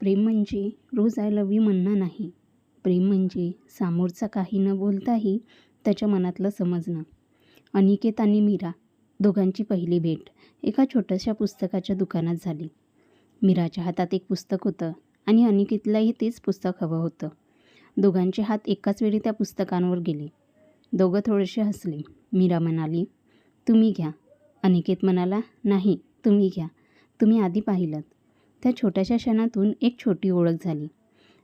प्रेम म्हणजे रोज I love you म्हणणं नाही. प्रेम म्हणजे समोरचा काही न बोलताही त्याच्या मनातलं समजणं. अनिकेत आणि मीरा दोघांची पहिली भेट एका छोट्याशा पुस्तकाच्या दुकानात झाली. मीराच्या हातात एक पुस्तक होतं आणि अनिकेतलाही तेच पुस्तक हवं होतं. दोघांचे हात एकाच वेळी त्या पुस्तकांवर गेले. दोघं थोडेसे हसले. मीरा म्हणाली, तुम्ही घ्या. अनिकेत म्हणाला, नाही, तुम्ही घ्या. तुम्ही आधी पाहिलंत. त्या छोट्याशा क्षणातून एक छोटी ओळख झाली.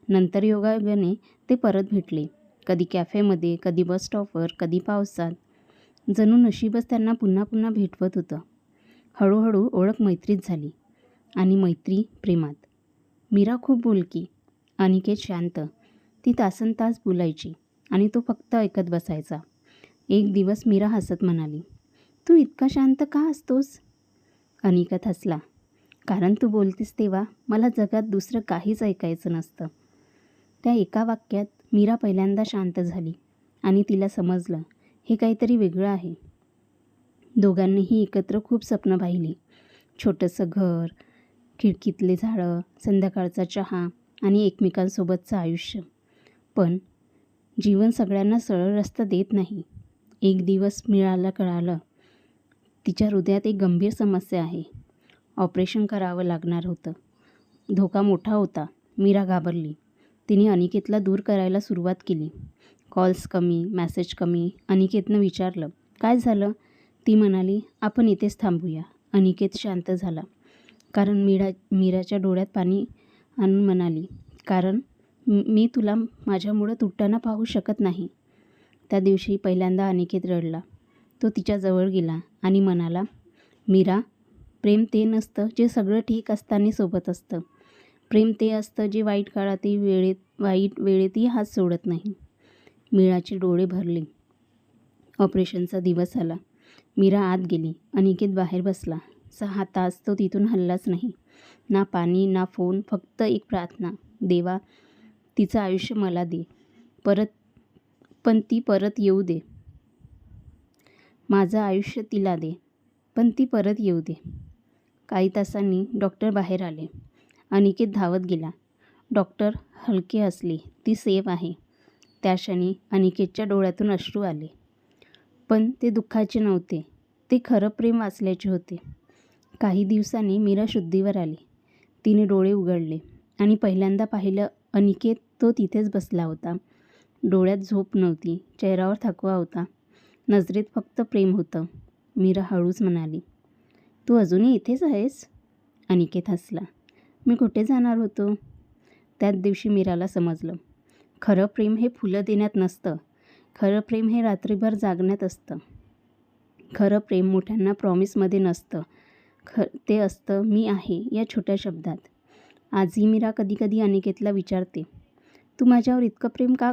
नंतर योगायोगाने ते परत भेटले. कधी कॅफेमध्ये, कधी बस स्टॉपवर, कधी पावसात. जणू नशीबच त्यांना पुन्हा पुन्हा भेटवत होतं. हळूहळू ओळख मैत्रीत झाली आणि मैत्री प्रेमात. मीरा खूप बोलकी, अनिकेत शांत. ती तासनतास बोलायची आणि तो फक्त ऐकत बसायचा. एक दिवस मीरा हसत म्हणाली, तू इतका शांत का असतोस? अनिकेत हसला, कारण तू बोलतीस तेव्हा मला जगात दुसरं काहीच ऐकायचं नसतं. त्या एका वाक्यात मीरा पहिल्यांदा शांत झाली आणि तिला समजलं, हे काहीतरी वेगळं आहे. दोघांनीही एकत्र खूप स्वप्न पाहिली. छोटंसं घर, खिडकीतले झाडं, संध्याकाळचा चहा आणि एकमेकांसोबतचं आयुष्य. पण जीवन सगळ्यांना सरळ रस्ता देत नाही. एक दिवस मीराला कळालं, तिच्या हृदयात एक गंभीर समस्या आहे. ऑपरेशन करावं लागणार होतं. धोका मोठा होता. मीरा घाबरली. तिने अनिकेतला दूर करायला सुरुवात केली. कॉल्स कमी, मेसेज कमी. अनिकेतनं विचारलं, काय झालं? ती म्हणाली, आपण इथेच थांबूया. अनिकेत शांत झाला, कारण मीराच्या डोळ्यात पाणी आणून म्हणाली, कारण मी तुला माझ्यामुळं तुटताना पाहू शकत नाही. त्या दिवशी पहिल्यांदा अनिकेत रडला. तो तिच्याजवळ गेला आणि म्हणाला, मीरा, प्रेम ते नसतं जे सगळं ठीक असताना सोबत असतं. प्रेम ते असतं जे वाईट काळातही वाईट वेळेतही हात सोडत नाही. मीराचे डोळे भरले. ऑपरेशनचा दिवस आला. मीरा आत गेली. अनिकेत बाहेर बसला. 6 तास तो तिथून हललाच नाही. ना पाणी, ना फोन, फक्त एक प्रार्थना, देवा, तिचं आयुष्य मला दे, पण ती परत येऊ दे. माझं आयुष्य तिला दे, पण ती परत येऊ दे. काही तासांनी डॉक्टर बाहेर आले. अनिकेत धावत गेला. डॉक्टर हलके हसले, ती सेफ आहे. त्या क्षणी अनिकेतच्या डोळ्यातून अश्रू आले. पण ते दुःखाचे नव्हते. ते खरं प्रेम वाचल्याचे होते. काही दिवसांनी मीरा शुद्धीवर आली. तिने डोळे उघडले आणि पहिल्यांदा पाहिलं अनिकेत. तो तिथेच बसला होता. डोळ्यात झोप नव्हती. चेहऱ्यावर थकवा होता. नजरेत फक्त प्रेम होतं. मीरा हळूच म्हणाली, तू अजूनही इथेच आहेस? अनिकेत हसला, मी कुठे जाणार होतो? त्याच दिवशी मीराला समजलं, खरं प्रेम हे फुलं देण्यात नसतं. खरं प्रेम हे रात्रीभर जागण्यात असतं. खरं प्रेम मोठ्यांना प्रॉमिसमध्ये नसतं. ते असतं मी आहे या छोट्या शब्दात. आजही मीरा कधी कधी अनिकेतला विचारते, तू माझ्यावर इतकं प्रेम का